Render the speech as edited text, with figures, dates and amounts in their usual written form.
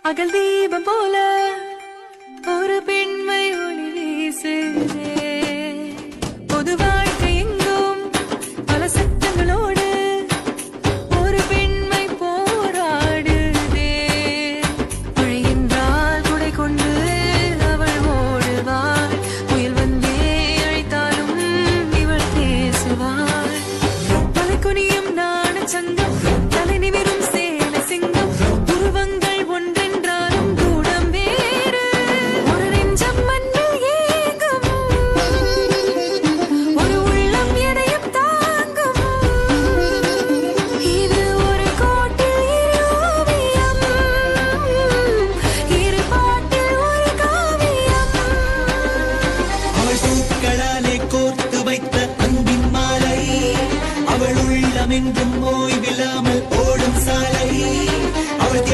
அகல் தீபம் போல ஒரு பெண்மை ஒளி வீசுதே. பொது வாழ்க்கை எங்கும் பல சட்டங்களோடு ஒரு பெண்மை போராடுதே. மழை என்றால் குடை கொண்டு அவள் ஓடுவாள். புயல் வந்தே அழைத்தாலும் இவள் பேசுவாள். தலை குனியும் நாண சங்கம், தலை நிமிரும் சேல சிங்கம். உருவங்கள் ஒன்றென்றாலும் கூடம் வேறு. ஒரு நெஞ்சம் மண்ணில் ஏங்கும், ஒரு உள்ளம் எதையும் தாங்கும். இது ஒரு கோட்டில் இரு ஓவியம், இரு பாட்டில் ஒரு காவியம். அவள் பூக்களாலே கோர்த்து வைத்த அன்பின் மாலை, அவள் உள்ளமென்றும் ஓய்வில்லாமல் ஓடும் சாலை. அவள்